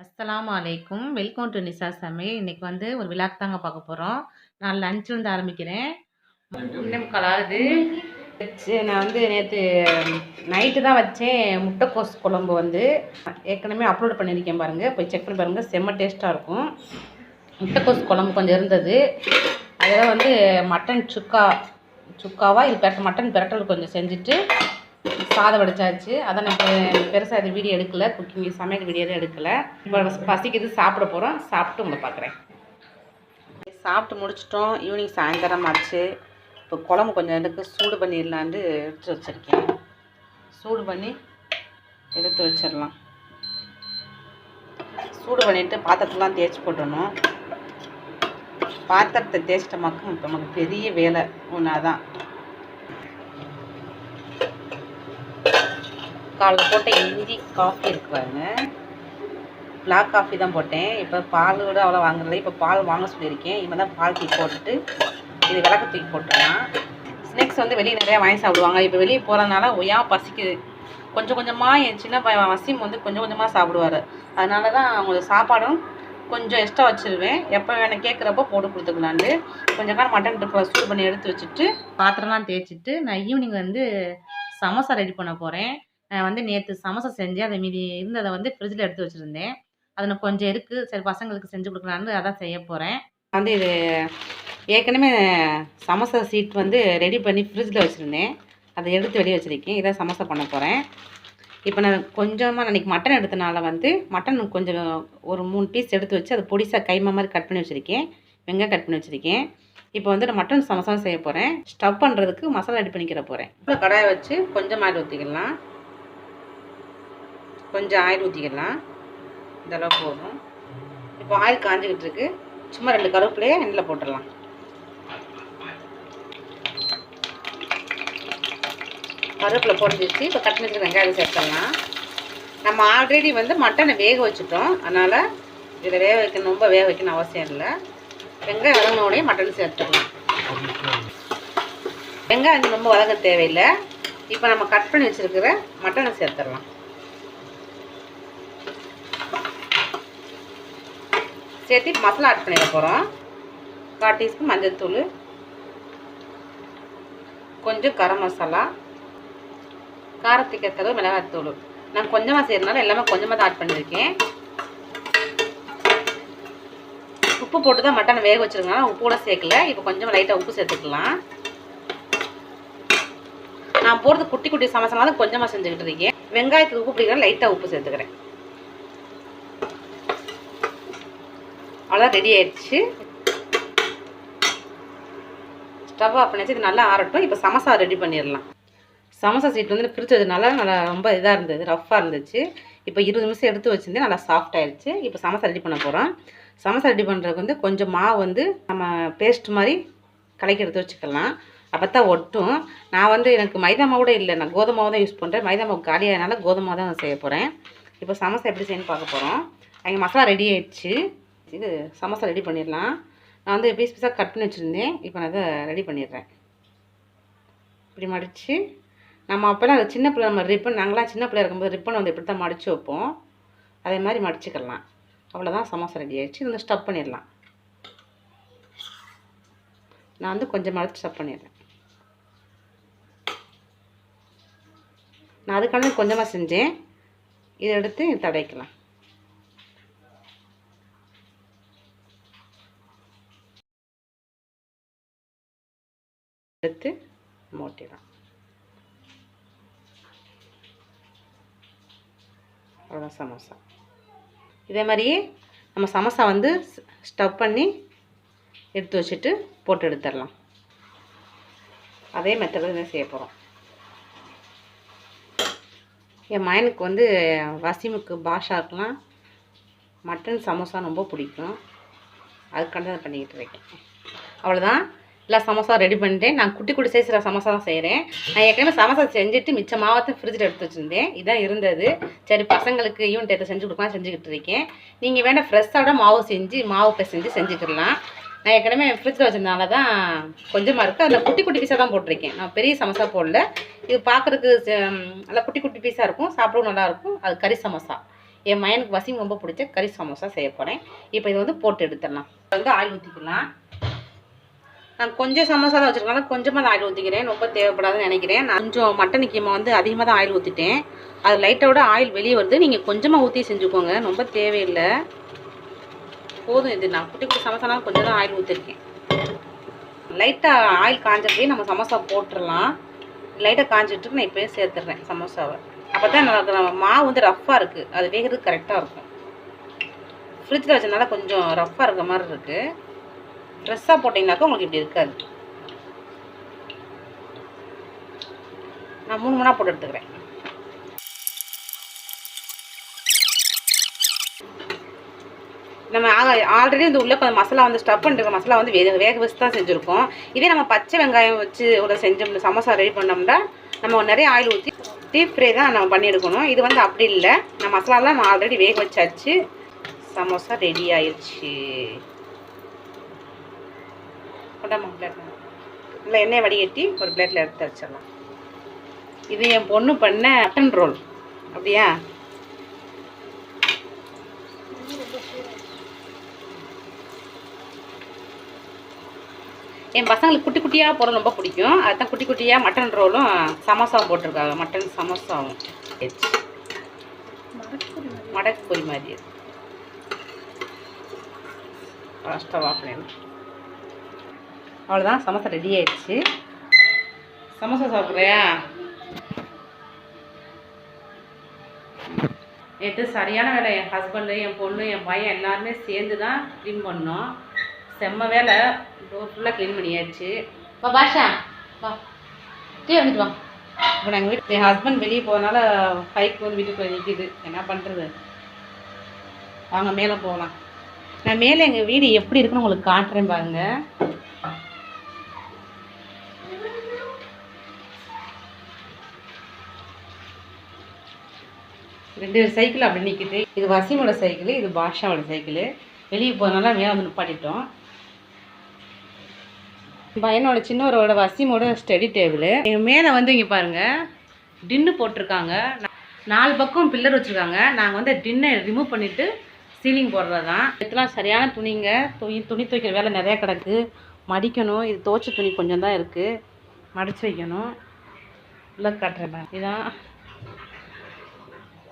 அஸ்ஸலாமு அலைக்கும். Welcome to நிசா சமையல். இன்னைக்கு வந்து ஒரு விழாக்கு தாங்க பார்க்க போகிறோம். நான் லஞ்ச்லேருந்து ஆரம்பிக்கிறேன். இன்னும் கலாகுது. நான் வந்து நேற்று நைட்டு தான் வச்சேன். முட்டைக்கோஸ் குழம்பு வந்து ஏற்கனவே அப்லோட் பண்ணியிருக்கேன் பாருங்கள், போய் செக் பண்ணி பாருங்கள். செம்ம டேஸ்ட்டாக இருக்கும். முட்டைக்கோஸ் குழம்பு கொஞ்சம் இருந்தது. அதில் வந்து மட்டன் சுக்காவா இது மட்டன் பிரட்டல் கொஞ்சம் செஞ்சுட்டு சாதம் வடிச்சாச்சு. அதான் நான் பெருசாக இது வீடியோ எடுக்கலை, குக்கிங் சமையல் வீடியோ எதுவும் எடுக்கலை. இப்போ பசிக்குது, சாப்பிட போகிறோம். சாப்பிட்டு உங்களை பார்க்குறேன். சாப்பிட்டு முடிச்சிட்டோம். ஈவினிங் சாயந்தரம் ஆச்சு. இப்போ குழம்பு கொஞ்சம் எனக்கு சூடு பண்ணிடலான்னு எடுத்து வச்சுருக்கேன். சூடு பண்ணி எடுத்து வச்சிடலாம். சூடு பண்ணிவிட்டு பாத்திரத்தெலாம் தேய்ச்சி போட்டணும். பாத்திரத்தை தேய்ச்சிட்ட மக்கள் இப்போ நமக்கு பெரிய வேலை ஒன்றா தான். காலைல போட்ட இஞ்சி காஃபி இருக்குவாங்க, பிளாக் காஃபி தான் போட்டேன். இப்போ பால் கூட அவ்வளோ வாங்குறதில்ல. இப்போ பால் வாங்க சொல்லியிருக்கேன். இப்போ தான் பால் தூக்கி போட்டுட்டு இது விளக்கு தூக்கி போட்டுடலாம். ஸ்நாக்ஸ் வந்து வெளியே நிறையா வாங்கி சாப்பிடுவாங்க. இப்போ வெளியே போகிறதுனால ஏன் பசிக்குது. கொஞ்சம் கொஞ்சமாக என் சின்ன பையன் வசீம் வந்து கொஞ்சம் கொஞ்சமாக சாப்பிடுவார். அதனால தான் அவங்களுக்கு சாப்பாடும் கொஞ்சம் எக்ஸ்ட்ரா வச்சுருவேன். எப்போ வேணும் கேட்குறப்போ போட்டு கொடுத்துக்கலான்ட்டு கொஞ்சம் காலம் மட்டன் இருக்கிற சூடு பண்ணி எடுத்து வச்சுட்டு பாத்திரம்லாம் தேய்ச்சிட்டு நான் ஈவினிங் வந்து சமோசா ரெடி பண்ண போகிறேன். நான் வந்து நேற்று சமோசா செஞ்சேன். அதை மீதி இருந்ததை வந்து ஃப்ரிட்ஜில் எடுத்து வச்சுருந்தேன். அதில் கொஞ்சம் இருக்குது, சரி பசங்களுக்கு செஞ்சு கொடுக்கலான்னு அதான் செய்ய போகிறேன். வந்து இது ஏற்கனவே சமோசா சீட் வந்து ரெடி பண்ணி ஃப்ரிட்ஜில் வச்சுருந்தேன். அதை எடுத்து வெளியே வச்சுருக்கேன். இதான் சமோசா பண்ண போகிறேன். இப்போ நான் கொஞ்சமாக அன்றைக்கி மட்டன் எடுத்தனால வந்து மட்டன் கொஞ்சம் ஒரு 3 பீஸ் எடுத்து வச்சு அதை பொடிசாக கைமா மாதிரி கட் பண்ணி வச்சுருக்கேன். வெங்காயம் கட் பண்ணி வச்சுருக்கேன். இப்போ வந்து நான் மட்டன் சமோசா செய்ய போகிறேன். ஸ்டவ் பண்ணுறதுக்கு மசாலா ரெடி பண்ணிக்கிற போகிறேன். இப்போ கடாயை வச்சு கொஞ்சம் ஆயில் ஊற்றிக்கலாம். கொஞ்சம் ஆயில் ஊற்றிக்கலாம். இதெல்லாம் போதும். இப்போ ஆயில் காஞ்சிக்கிட்டு இருக்கு. சும்மா 2 கருவேப்பிலையை எண்ணெயில் போட்டுடலாம். கருவேப்பிலை போட்டுச்சு. இப்போ கட் பண்ணி வெங்காயம் சேர்த்துடலாம். நம்ம ஆல்ரெடி வந்து மட்டனை வேக வச்சுட்டோம். அதனால் இதில் வேக வைக்கணும், ரொம்ப வேக வைக்கணும் அவசியம் இல்லை. வெங்காயம் வதங்கினோடனே மட்டன் சேர்த்துடலாம். வெங்காயம் ரொம்ப வதங்க தேவையில்லை. இப்போ நம்ம கட் பண்ணி வச்சுருக்கிற மட்டனை சேர்த்துடலாம். சேர்த்து மசாலா ஆட் பண்ணிட போகிறோம். 1/4 டீஸ்பூன் மஞ்சள் தூள், கொஞ்சம் கரம் மசாலா, காரத்துக்கு ஏற்ற மிளகாய்த்தூள். நான் கொஞ்சமாக செய்கிறதுனால எல்லாமே கொஞ்சமாக தான் ஆட் பண்ணியிருக்கேன். உப்பு போட்டு தான் மட்டன் வேக வச்சுருக்கனால உப்பு கூட சேர்க்கல. இப்போ கொஞ்சம் லைட்டாக உப்பு சேர்த்துக்கலாம். நான் போகிறது குட்டி குட்டி சமோசாலாம் தான் கொஞ்சமாக செஞ்சுக்கிட்டு இருக்கேன். வெங்காயத்துக்கு உப்பு பிடிக்கிற லைட்டாக உப்பு சேர்த்துக்கிறேன். அவ்வளோதான், ரெடி ஆயிடுச்சு. ஸ்டவ் ஆஃப் பண்ணிச்சு. இது நல்லா ஆறட்டும். இப்போ சமோசா ரெடி பண்ணிடலாம். சமோசா சீட் வந்து பிரித்ததுனால நல்லா ரொம்ப இதாக இருந்தது, ரஃப்பாக இருந்துச்சு. இப்போ 20 நிமிஷம் எடுத்து வச்சுருந்தேன், நல்லா சாஃப்ட் ஆகிடுச்சு. இப்போ சமோசா ரெடி பண்ண போகிறோம். சமோசா ரெடி பண்ணுறதுக்கு வந்து கொஞ்சம் மாவு வந்து நம்ம பேஸ்ட் மாதிரி கலக்கி எடுத்து வச்சுக்கலாம். அப்போ தான் ஒட்டும். நான் வந்து எனக்கு மைதா மாவு கூட இல்லை, நான் கோதுமை மாவு தான் யூஸ் பண்ணுறேன். மைதா மாவு காலியானால கோதுமை மாவு தான் செய்ய போகிறேன். இப்போ சமோசா எப்படி செய்யணும்னு பார்க்க போகிறோம். எங்கள் மசாலா ரெடி ஆகிடுச்சு. இது சமோசா ரெடி பண்ணிடலாம். நான் வந்து பீஸ் பீஸாக கட் பண்ணி வச்சுருந்தேன். இப்போ நான் அதை ரெடி பண்ணிடுறேன். இப்படி மடித்து நம்ம அப்போல்லாம் அது சின்ன பிள்ளை நம்ம ரிப்பன், நாங்களாம் சின்ன பிள்ளை இருக்கும்போது ரிப்பன் வந்து இப்படி தான் மடித்து வைப்போம். அதே மாதிரி மடிச்சுக்கலாம். அவ்வளோதான், சமோசா ரெடி ஆகிடுச்சு. இதில் ஸ்டப் பண்ணிடலாம். நான் வந்து கொஞ்சம் மடித்து ஸ்டப் பண்ணிடுறேன். நான் அதுக்கான கொஞ்சமாக செஞ்சேன். இதை எடுத்து தடவிக்கலாம். எடுத்து மூட்டிடலாம். அவ்வளோதான் சமோசா. இதே மாதிரியே நம்ம சமோசா வந்து ஸ்டவ் பண்ணி எடுத்து வச்சுட்டு போட்டு எடுத்துடலாம். அதே மெத்தடில் தான் செய்ய போகிறோம். என் மயனுக்கு வந்து வசீமுக்கு பாஷாக்கெலாம் மட்டன் சமோசா ரொம்ப பிடிக்கும். அதுக்காண்டி தான் பண்ணிக்கிட்டு இருக்கேன். அவ்வளோதான், எல்லா சமோசா ரெடி பண்ணிட்டேன். நான் குட்டி குட்டி சைஸில் சமோசா தான் செய்கிறேன். நான் ஏற்கனவே சமோசா செஞ்சுட்டு மிச்ச மாவத்தை ஃப்ரிட்ஜில் எடுத்து வச்சுருந்தேன். இதான் இருந்தது. சரி பசங்களுக்கு ஈவெண்ட் எடுத்து செஞ்சு கொடுக்கலாம் செஞ்சுக்கிட்டு இருக்கேன். நீங்கள் வேணால் ஃப்ரெஷ்ஷாக மாவு பிசைஞ்சு செஞ்சுக்கிடலாம். நான் ஏற்கனவே ஃப்ரிட்ஜில் வச்சுருந்தனால தான் கொஞ்சமாக இருக்குது. அதில் குட்டி குட்டி பீஸாக தான் போட்டிருக்கேன். நான் பெரிய சமோசா போடல. இது பார்க்குறதுக்கு நல்லா குட்டி குட்டி பீஸாக இருக்கும், சாப்பிடவும் நல்லாயிருக்கும். அது கறி சமோசா. என் மயனுக்கு வசிம் ரொம்ப பிடிச்ச கறி சமோசா செய்ய போகிறேன். இப்போ இதை வந்து போட்டு எடுத்துடலாம். வந்து ஆயில் ஊற்றிக்கலாம். நான் கொஞ்சம் சமோசா தான் வச்சுருக்கேன், கொஞ்சமாக தான் ஆயில் ஊற்றிக்கிறேன். ரொம்ப தேவைப்படாதுன்னு நினைக்கிறேன். நான் கொஞ்சம் மட்டன் கீமா வந்து அதிகமாக தான் ஆயில் ஊற்றிட்டேன். அது லைட்டோட ஆயில் வெளியே வருது. நீங்கள் கொஞ்சமாக ஊற்றி செஞ்சுக்கோங்க, ரொம்ப தேவையில்லை. போதும். இது நான் குட்டி குட்டி சமோசானாலும் கொஞ்சம் தான் ஆயில் ஊற்றிருக்கேன். லைட்டாக ஆயில் காஞ்சப்பே நம்ம சமோசா போட்டுடலாம். லைட்டாக காஞ்சிட்டு நான் இப்போயே சேர்த்துடுறேன் சமோசாவை. அப்போ தான் நல்லா மாவு வந்து ரஃப்பாக இருக்குது, அது வேகிறதுக்கு கரெக்டாக இருக்கும். ஃப்ரிட்ஜில் வச்சதுனால கொஞ்சம் ரஃப்பாக இருக்க மாதிரி இருக்குது. ஃப்ரெஷ்ஷாக போட்டிங்கனாக்கா உங்களுக்கு இப்படி இருக்காது. நான் 3 போட்டு எடுத்துக்கிறேன். நம்ம ஆல்ரெடி இந்த உள்ள மசாலா வந்து ஸ்டஃப் பண்ணிருக்க மசாலா வந்து வேக வச்சு தான் செஞ்சுருக்கோம். இதே நம்ம பச்சை வெங்காயம் வச்சு ஒரு செஞ்சோம் சமோசா ரெடி பண்ணோம்னா நம்ம நிறைய ஆயில் ஊற்றி டீப் ஃப்ரை தான் நம்ம பண்ணி எடுக்கணும். இது வந்து அப்படி இல்லை. நம்ம மசாலாலாம் நம்ம ஆல்ரெடி வேக வச்சாச்சு. சமோசா ரெடி ஆயிடுச்சு. கொண்டாமா பிளேட் இல்லை, எண்ணெய் வடிகட்டி ஒரு பிளேட்டில் எடுத்து வச்சிடலாம். இது என் பொண்ணு பண்ண மட்டன் ரோல். அப்படியா? என் பசங்களுக்கு குட்டி குட்டியாக போகிறது ரொம்ப பிடிக்கும். அதுதான் குட்டி குட்டியாக மட்டன் ரோலும் சமோசாவும் போட்டிருக்காங்க. மட்டன் சமோசாவும் மடக்கு பொரி மாதிரி. ஸ்டவ் ஆஃப் பண்ணிடலாம். அவ்வளோதான், சமோசா ரெடி ஆயிடுச்சு. சமோசா சாப்பிட்றியா? நேற்று சரியான வேலை. என் ஹஸ்பண்டு, என் பொண்ணு, என் பையன் எல்லாருமே சேர்ந்து தான் க்ளீன் பண்ணோம். செம்ம வேலை. டோர் ஃபுல்லாக க்ளீன் பண்ணியாச்சு. வா பாஷா, வா டீ வந்துட்டு வா. இப்போ நாங்கள் வீட்டு என் ஹஸ்பண்ட் வெளியே போகிறதுனால பைக் வந்து வீட்டுக்குள்ளே நிற்கிது. என்ன பண்ணுறது? வாங்க மேலே போகலாம். நான் மேலே எங்கள் வீடு எப்படி இருக்குன்னு உங்களுக்கு காட்டுறேன் பாருங்க. ரெண்டு சைக்கிள் அப்படி நிற்கிது. இது வசீமோட சைக்கிள், இது பாஷாவோட சைக்கிள். வெளியே போகிறதுனால மேலே வந்து நிப்பாட்டிட்டோம். பையனோட சின்னவரோட வசீமோட ஸ்டடி டேபிள். எங்கள் மேலே வந்து இங்கே பாருங்கள் டின்னு போட்டிருக்காங்க. 4 பக்கம் பில்லர் வச்சுருக்காங்க. நாங்கள் வந்து டின்னை ரிமூவ் பண்ணிவிட்டு சீலிங் போடுறது தான். இதெல்லாம் சரியான துணிங்க. துணி துவைக்கிற வேலை நிறையா கிடக்கு. மடிக்கணும். இது துவைச்ச துணி கொஞ்சம் தான் இருக்குது, மடித்து வைக்கணும். உள்ள காட்டுறேன். இதான்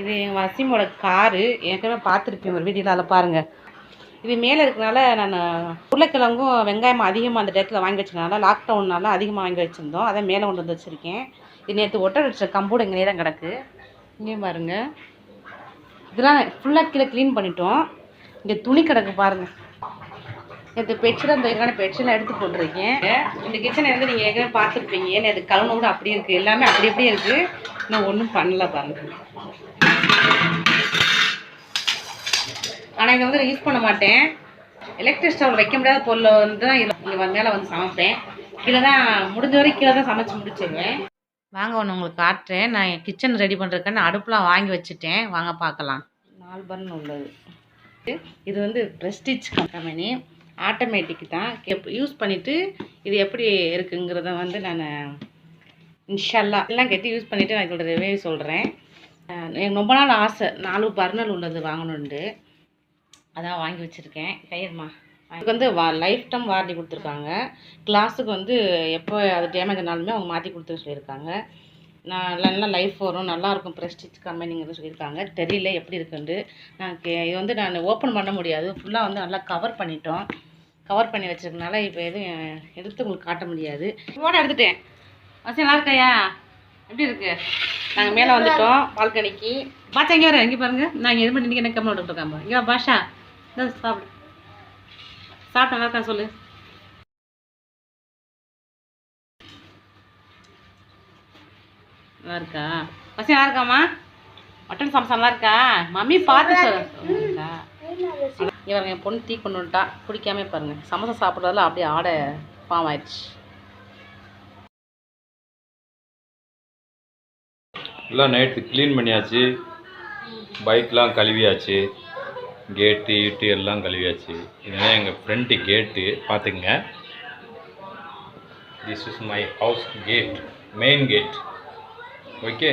இது எங்கள் வசீமோட காரு. ஏற்கனவே பார்த்துருப்பேன் ஒரு வீடியோவில், அதில் பாருங்கள். இது மேலே இருக்கிறனால நான் உருளைக்கிழங்கும் வெங்காயமும் அதிகமாக அந்த டேட்டில் வாங்கி வச்சுருக்கனால லாக்டவுன்னால அதிகமாக வாங்கி வச்சுருந்தோம். அதை மேலே கொண்டு வந்து வச்சுருக்கேன். இது நேற்று ஒட்ட வச்ச கம்போடு எங்கள் நேரம் கிடக்கு. இங்கேயும் பாருங்கள். இதெல்லாம் ஃபுல்லாக கீழே க்ளீன் பண்ணிட்டோம். இங்கே துணி கிடக்கு பாருங்கள். நேற்று பெட்ஷீட் அந்த இதுக்கான பெட்ஷீட்லாம் எடுத்து போட்டிருக்கேன். இந்த கிச்சனை வந்து நீங்கள் ஏற்கனவே பார்த்துருப்பீங்க. ஏன்னா அது கலந்து கூட அப்படி இருக்குது. எல்லாமே அப்படி அப்படியே இருக்குது. இன்னும் ஒன்றும் பண்ணல பாருங்கள். ஆனால் இதை வந்து யூஸ் பண்ண மாட்டேன். எலக்ட்ரிக் ஸ்டவ் வைக்க முடியாத பொருளை வந்து தான் இங்கே மேலே வந்து சமைப்பேன். கீழே தான் முடிஞ்ச வரைக்கும் கீழே தான் சமைச்சு முடிச்சிடுவேன். வாங்க ஒன்று உங்களுக்கு காட்டுறேன். நான் என் கிச்சன் ரெடி பண்ணுறதுக்கான அடுப்புலாம் வாங்கி வச்சுட்டேன். வாங்க பார்க்கலாம். 4 பர்னர் உள்ளது. இது வந்து ப்ரெஸ்டீஜ் கம்பெனி, ஆட்டோமேட்டிக் தான். யூஸ் பண்ணிவிட்டு இது எப்படி இருக்குங்கிறத வந்து நான் இன்ஷால்லா எல்லாம் கட்டி யூஸ் பண்ணிவிட்டு நான் இதோட ரிவ்யூ சொல்கிறேன். எனக்கு ரொம்ப நாள் ஆசை 4 பர்னர் உள்ளது வாங்கணுன்ட்டு. அதான் வாங்கி வச்சுருக்கேன். கையம்மா அதுக்கு வந்து லைஃப் டைம் வாரண்டி கொடுத்துருக்காங்க. கிளாஸுக்கு வந்து எப்போ அது டேமேஜ் ஆனாலுமே அவங்க மாற்றி கொடுத்துன்னு சொல்லியிருக்காங்க. நல்லா லைஃப் வரும், நல்லாயிருக்கும். ப்ரெஸ்டீஜ் கம்பெனிங்கிறது சொல்லியிருக்காங்க. தெரியல எப்படி இருக்குன்ட்டு. இது வந்து நான் ஓப்பன் பண்ண முடியாது. ஃபுல்லாக வந்து நல்லா கவர் பண்ணிட்டோம். கவர் பண்ணி வச்சுருக்கனால இப்போ எதுவும் எடுத்து உங்களுக்கு காட்ட முடியாது. ஃபோட்டோ எடுத்துட்டேன். வசதி நல்லா இருக்கையா? எப்படி இருக்குது? நாங்கள் மேலே வந்துட்டோம் பால்கனிக்கு. பாச்சா எங்கே வரேன்? இங்கே பாருங்கள். நாங்கள் எது பண்ணி என்ன கம்மி விட்டுருக்காங்க. இங்கே பாஷா சாப்பிடு. சாப்பிட்டு நல்லா இருக்கா சொல்லு. நல்லா இருக்கா? பசி நல்லா இருக்காம்மா? மட்டன் சமோசா நல்லா இருக்கா? மம்மி பார்த்து சொல்லுங்களா? இவங்க என் பொண்ணு டீ கொண்டு வந்துட்டா. குடிக்காமே பாருங்கள். சமோசா சாப்பிட்றதுல அப்படியே ஆடை ஃபார்ம் ஆயிடுச்சு. எல்லாம் நைட்டு க்ளீன் பண்ணியாச்சு. பைக்லாம் கழுவியாச்சு. கேட்டு ஈட்டு எல்லாம் கழுவியாச்சு. இதுதான் எங்கள் ஃப்ரண்ட்டு கேட்டு பார்த்துக்குங்க. This is my house gate, main gate. Okay,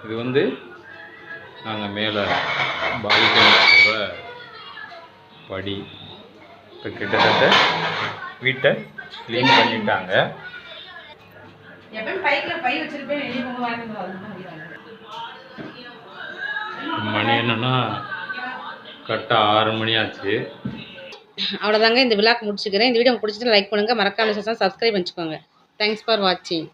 இது வந்து நாங்கள் மேலே பால்கனி போகிற படி இப்போ கிட்டத்தட்ட வீட்டை க்ளீன் பண்ணிட்டாங்க. மணி என்னன்னா கரெக்டாக 6 மணி ஆச்சு. அவ்வளோதாங்க, இந்த விழாக்கு முடிச்சுக்கிறேன். இந்த வீடியோ பிடிச்சிட்டு லைக் பண்ணுங்கள், மறக்காம சப்ஸ்கிரைப் பண்ணிக்கோங்க. தேங்க்ஸ் ஃபார் வாட்சிங்.